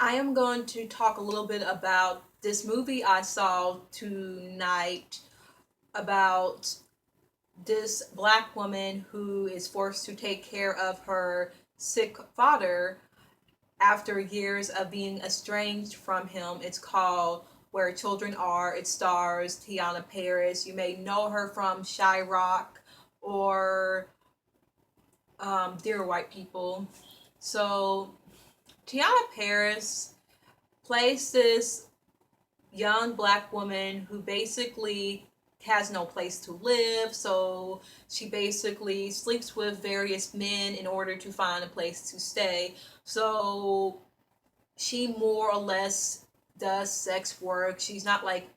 I am going to talk a little bit about this movie I saw tonight about this black woman who is forced to take care of her sick father after years of being estranged from him. It's called Where Children Are. It stars Tiana Paris. You may know her from Shy Rock or Dear White People. So, Tiana Paris plays this young black woman who basically has no place to live. So she basically sleeps with various men in order to find a place to stay. So she more or less does sex work. She's not like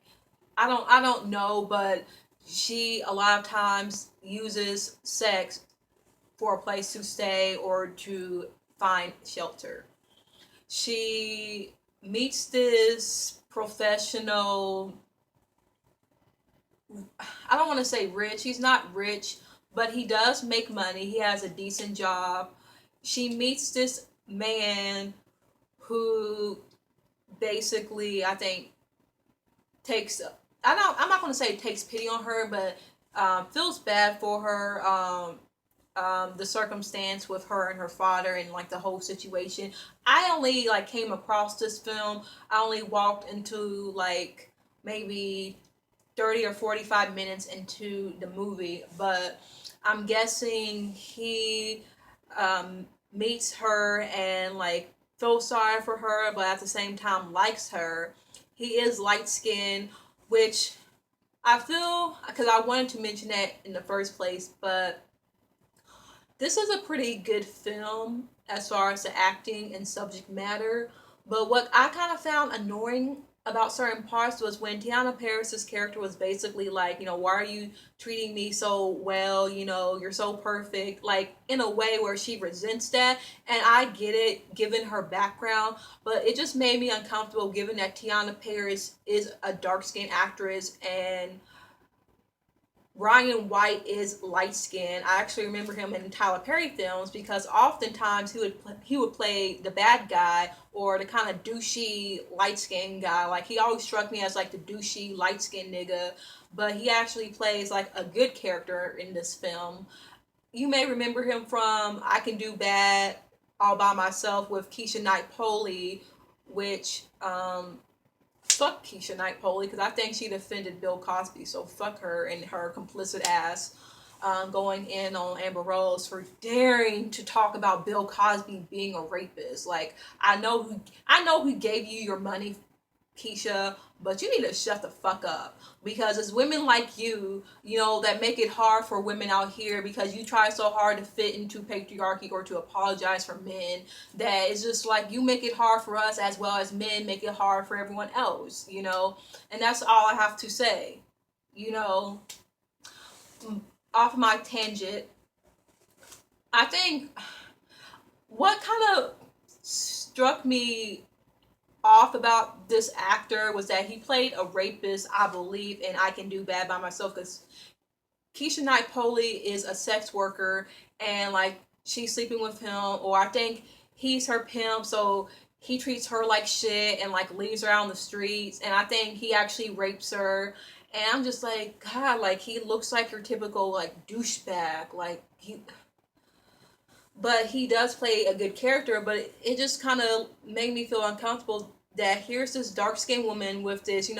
I don't know, but she a lot of times uses sex for a place to stay or to find shelter. She meets this professional, I don't want to say rich, he's not rich, but he does make money, he has a decent job. She meets this man who basically, I think, takes, I'm not going to say takes pity on her, but feels bad for her. The circumstance with her and her father and like the whole situation. I only like came across this film. I only walked into like maybe 30 or 45 minutes into the movie, but I'm guessing he meets her and like feels sorry for her, but at the same time likes her. He is light skinned, which I feel, because I wanted to mention that in the first place, but this is a pretty good film as far as the acting and subject matter. But what I kind of found annoying about certain parts was when Tiana Paris's character was basically like, why are you treating me so well? You're so perfect. Like in a way where she resents that. And I get it given her background, but it just made me uncomfortable given that Tiana Paris is a dark skinned actress and Ryan White is light skinned. I actually remember him in Tyler Perry films because oftentimes he would play the bad guy or the kind of douchey light skinned guy. Like he always struck me as like the douchey light skinned nigga, but he actually plays like a good character in this film. You may remember him from I Can Do Bad All by Myself with Keisha Knight Poley, which fuck Keisha Knight Poley because I think she defended Bill Cosby. So fuck her and her complicit ass going in on Amber Rose for daring to talk about Bill Cosby being a rapist. Like I know who gave you your money, Keisha, but you need to shut the fuck up because it's women like you, that make it hard for women out here because you try so hard to fit into patriarchy or to apologize for men that it's just like you make it hard for us as well as men make it hard for everyone else. And that's all I have to say. You know, off my tangent, I think what kind of struck me off about this actor was that he played a rapist, I believe, and I Can Do Bad by Myself because Keisha Knight Poley is a sex worker and like she's sleeping with him, or I think he's her pimp, so he treats her like shit and like leaves her out on the streets, and I think he actually rapes her. And I'm just like, God, like he looks like your typical like douchebag, like he, but he does play a good character. But it just kind of made me feel uncomfortable that here's this dark skinned woman with this,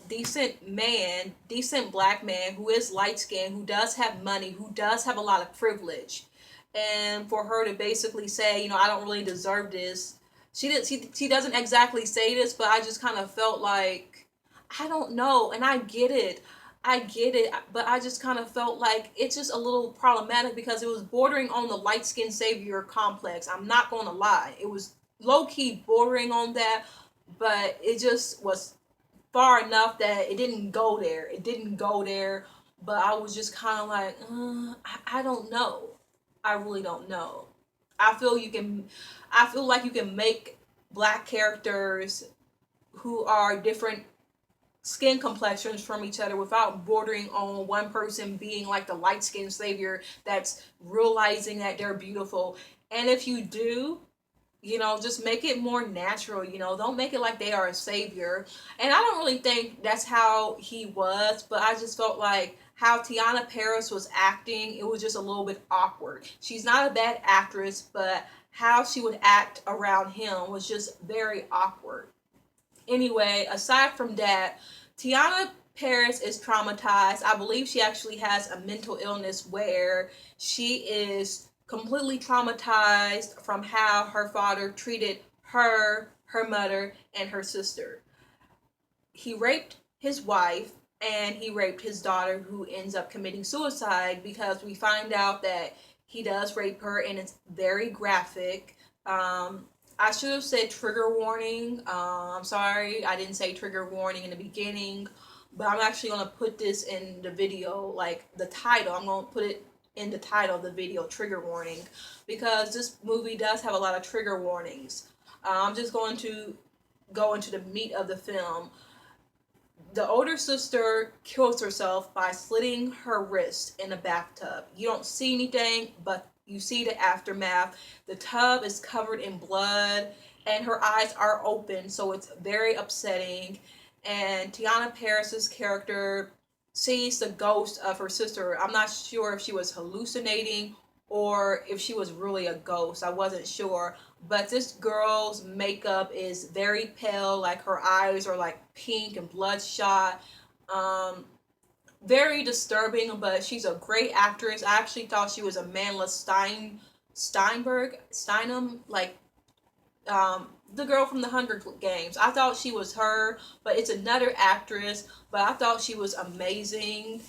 decent man, decent black man who is light skinned, who does have money, who does have a lot of privilege. And for her to basically say, I don't really deserve this. She doesn't exactly say this, but I just kind of felt like I don't know, and I get it. I get it, but I just kind of felt like it's just a little problematic because it was bordering on the light skinned savior complex. I'm not going to lie. It was low key bordering on that, but it just was far enough that it didn't go there. It didn't go there, but I was just kind of like, I don't know. I really don't know. I feel you can, I feel like you can make black characters who are different skin complexions from each other without bordering on one person being like the light skinned savior that's realizing that they're beautiful. And if you do, Just make it more natural. Don't make it like they are a savior. And I don't really think that's how he was, but I just felt like how Tiana Paris was acting, it was just a little bit awkward. She's not a bad actress, but how she would act around him was just very awkward. Anyway, aside from that, Tiana Paris is traumatized. I believe she actually has a mental illness where she is completely traumatized from how her father treated her, her mother, and her sister. He raped his wife and he raped his daughter, who ends up committing suicide because we find out that he does rape her and it's very graphic. I should have said trigger warning. I'm sorry, I didn't say trigger warning in the beginning, but I'm actually going to put this in the video, like the title. I'm going to put it in the title of the video, trigger warning, because this movie does have a lot of trigger warnings. I'm just going to go into the meat of the film. The older sister kills herself by slitting her wrist in a bathtub. You don't see anything, but you see the aftermath. The tub is covered in blood and her eyes are open, so it's very upsetting. And Tiana Paris's character sees the ghost of her sister. I'm not sure if she was hallucinating or if she was really a ghost. I wasn't sure. But this girl's makeup is very pale, like her eyes are like pink and bloodshot. Um, Very disturbing, but she's a great actress. I actually thought she was Amanda Steinem, like the girl from the Hunger Games. I thought she was her, but it's another actress. But I thought she was amazing.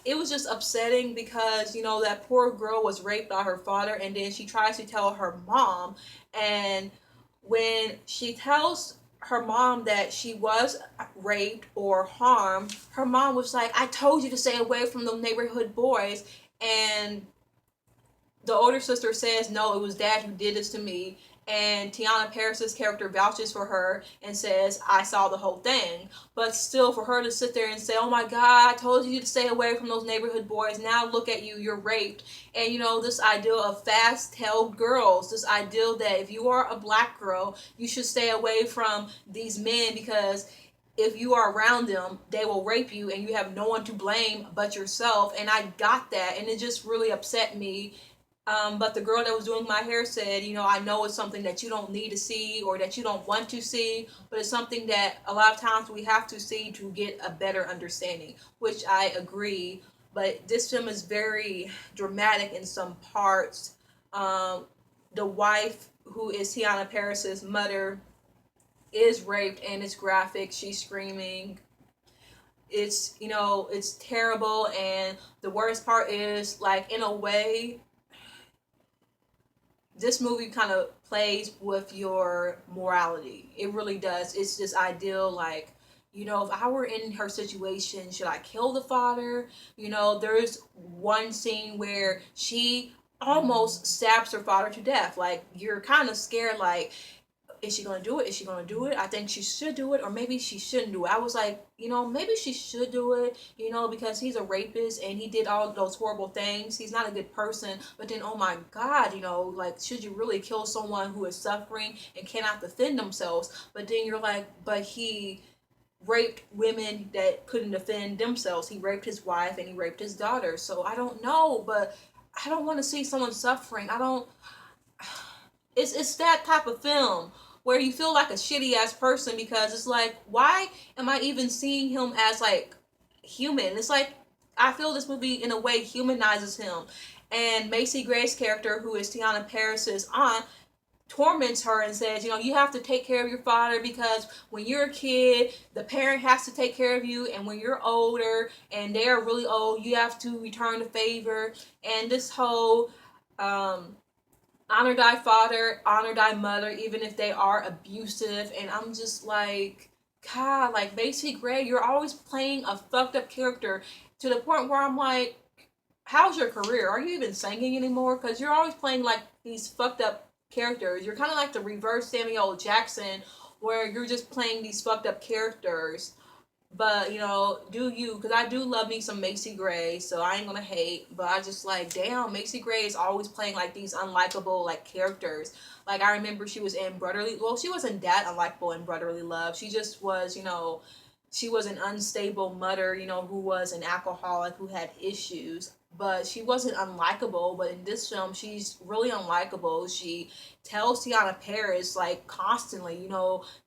It was just upsetting because that poor girl was raped by her father, and then she tries to tell her mom, and when she tells her mom that she was raped or harmed, her mom was like, I told you to stay away from those neighborhood boys. And the older sister says, no, it was dad who did this to me. And Tiana Paris's character vouches for her and says, I saw the whole thing. But still, for her to sit there and say, oh my God, I told you to stay away from those neighborhood boys. Now look at you, you're raped. And this ideal of fast-tailed girls, this ideal that if you are a black girl, you should stay away from these men because if you are around them, they will rape you and you have no one to blame but yourself. And I got that, and it just really upset me. But the girl that was doing my hair said, I know it's something that you don't need to see or that you don't want to see, but it's something that a lot of times we have to see to get a better understanding, which I agree. But this film is very dramatic in some parts. The wife, who is Tiana Paris's mother, is raped and it's graphic. She's screaming. It's terrible. And the worst part is, like, in a way, this movie kind of plays with your morality. It really does. It's this ideal, like, if I were in her situation, should I kill the father? There's one scene where she almost stabs her father to death. Like, you're kind of scared, like, is she gonna do it? Is she gonna do it? I think she should do it, or maybe she shouldn't do it. I was like, maybe she should do it, because he's a rapist and he did all those horrible things. He's not a good person. But then, oh my God, like, should you really kill someone who is suffering and cannot defend themselves? But then you're like, but he raped women that couldn't defend themselves. He raped his wife and he raped his daughter. So I don't know, but I don't want to see someone suffering. I don't. It's that type of film where you feel like a shitty ass person because it's like, why am I even seeing him as like human? It's like I feel this movie in a way humanizes him. And Macy Gray's character, who is Tiana Paris's aunt, torments her and says, you have to take care of your father because when you're a kid, the parent has to take care of you, and when you're older and they're really old, you have to return the favor. And this whole honor thy father, honor thy mother, even if they are abusive. And I'm just like, God, like, Macy Gray, you're always playing a fucked up character to the point where I'm like, how's your career? Are you even singing anymore? Because you're always playing like these fucked up characters. You're kind of like the reverse Samuel Jackson, where you're just playing these fucked up characters. But do you? Because I do love me some Macy Gray, so I ain't gonna hate. But I just like, damn, Macy Gray is always playing like these unlikable like characters. Like I remember she was in Brotherly. Well, she wasn't that unlikable in Brotherly Love. She just was, she was an unstable mother, who was an alcoholic who had issues. But she wasn't unlikable. But in this film, she's really unlikable. She tells Tiana Paris like constantly,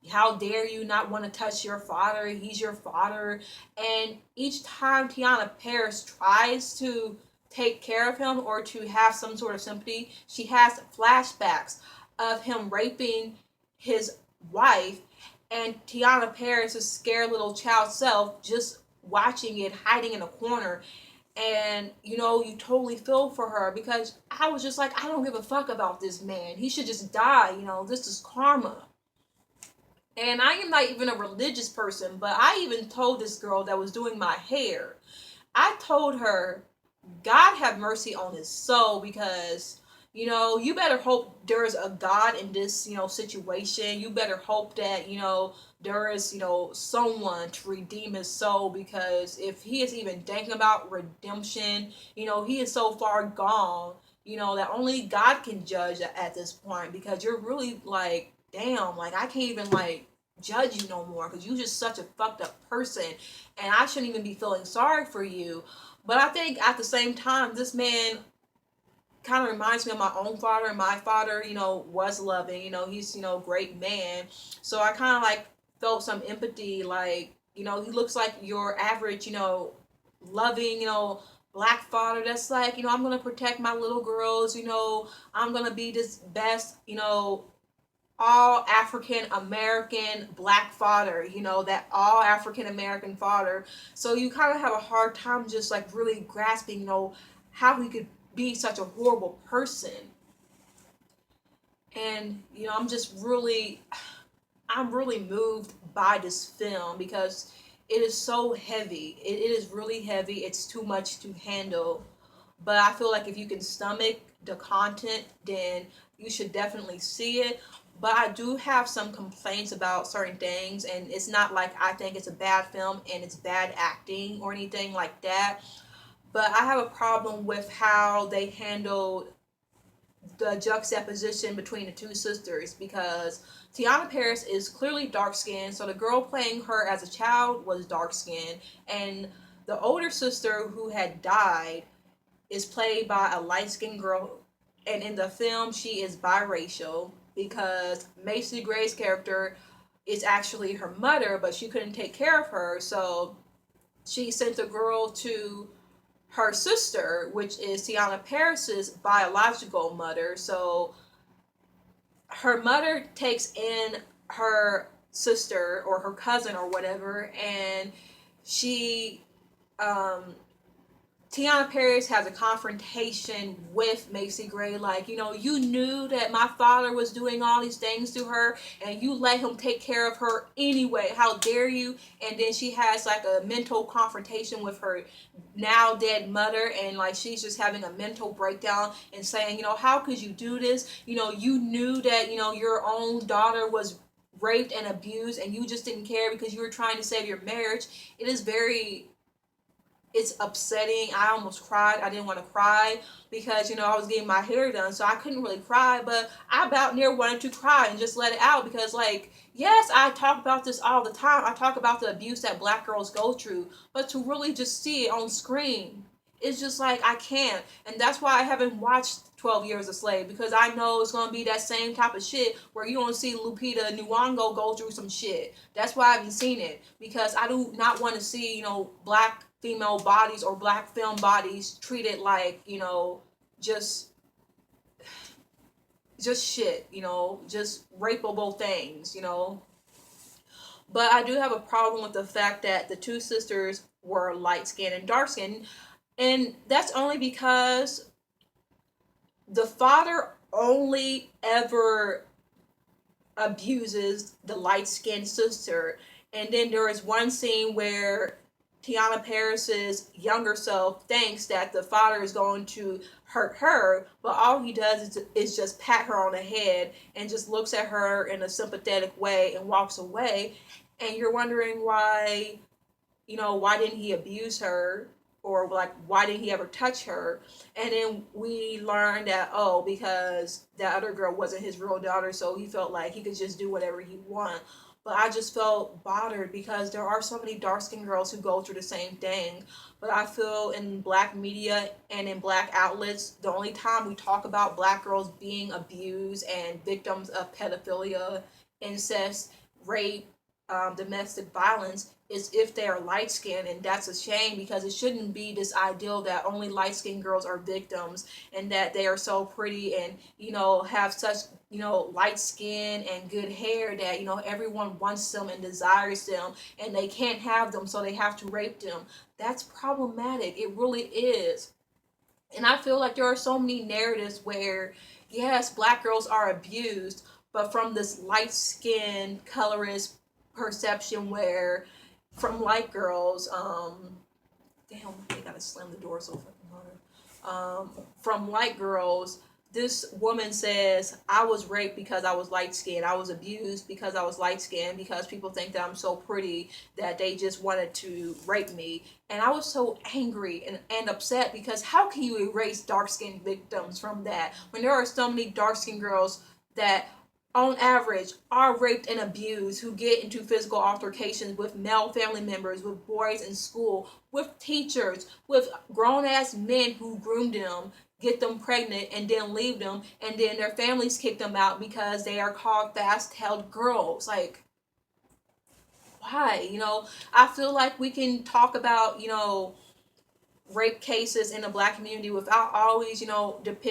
how dare you not want to touch your father? He's your father. And each time Tiana Paris tries to take care of him or to have some sort of sympathy, she has flashbacks of him raping his wife, and Tiana Paris' scared little child self just watching it, hiding in a corner. And you totally feel for her, because I was just like, I don't give a fuck about this man. He should just die. This is karma. And I am not even a religious person, but I even told this girl that was doing my hair, I told her, God have mercy on his soul, because you better hope there's a God in this situation. You better hope that there is someone to redeem his soul, because if he is even thinking about redemption, he is so far gone, that only God can judge at this point, because you're really like, damn, like I can't even like judge you no more, because you're just such a fucked up person, and I shouldn't even be feeling sorry for you. But I think at the same time, this man kind of reminds me of my own father, and my father, was loving, he's, great man. So I kind of like felt some empathy, like, he looks like your average, loving, black father that's like, I'm going to protect my little girls, I'm going to be this best, all African American black father, that all African American father. So you kind of have a hard time just like really grasping, how he could be such a horrible person. And I'm really moved by this film, because it is so heavy. It is really heavy. It's too much to handle. But I feel like if you can stomach the content, then you should definitely see it. But I do have some complaints about certain things, and it's not like I think it's a bad film and it's bad acting or anything like that. But I have a problem with how they handled the juxtaposition between the two sisters, because Tiana Paris is clearly dark skinned, so the girl playing her as a child was dark skinned, and the older sister who had died is played by a light skinned girl, and in the film she is biracial, because Macy Gray's character is actually her mother, but she couldn't take care of her, so she sent a girl to her sister, which is Tiana Paris's biological mother. So her mother takes in her sister or her cousin or whatever, and she um Tiana Paris has a confrontation with Macy Gray, like, you knew that my father was doing all these things to her, and you let him take care of her anyway. How dare you? And then she has like a mental confrontation with her now dead mother, and like she's just having a mental breakdown and saying, how could you do this? You knew that, your own daughter was raped and abused, and you just didn't care because you were trying to save your marriage. It is very, it's upsetting. I almost cried. I didn't want to cry because, I was getting my hair done, so I couldn't really cry, but I about near wanted to cry and just let it out, because, like, yes, I talk about this all the time. I talk about the abuse that black girls go through, but to really just see it on screen, it's just like, I can't. And that's why I haven't watched 12 Years a Slave, because I know it's going to be that same type of shit where you don't see Lupita Nyong'o go through some shit. That's why I haven't seen it, because I do not want to see, black female bodies or black film bodies treated like, just shit, just rapeable things, But I do have a problem with the fact that the two sisters were light skinned and dark skinned. And that's only because the father only ever abuses the light skinned sister. And then there is one scene where Tiana Paris's younger self thinks that the father is going to hurt her, but all he does is just pat her on the head and just looks at her in a sympathetic way and walks away. And you're wondering why why didn't he abuse her? Or like, why didn't he ever touch her? And then we learned that, oh, because that other girl wasn't his real daughter, so he felt like he could just do whatever he wanted. But I just felt bothered because there are so many dark skinned girls who go through the same thing. But I feel in black media and in black outlets, the only time we talk about black girls being abused and victims of pedophilia, incest, rape, domestic violence is if they are light skinned, and that's a shame because it shouldn't be this ideal that only light skinned girls are victims and that they are so pretty and have such light skin and good hair that everyone wants them and desires them, and they can't have them so they have to rape them. That's problematic. It really is. And I feel like there are so many narratives where, yes, black girls are abused, but from this light skinned colorist perception where from light girls, damn, they gotta slam the door so fucking hard. From light girls, this woman says, I was raped because I was light skinned. I was abused because I was light skinned because people think that I'm so pretty that they just wanted to rape me. And I was so angry and upset because how can you erase dark skinned victims from that when there are so many dark skinned girls that on average are raped and abused, who get into physical altercations with male family members, with boys in school, with teachers, with grown ass men who groom them, get them pregnant, and then leave them, and then their families kick them out because they are called fast held girls. Like, why? I feel like we can talk about, rape cases in the black community without always, depicting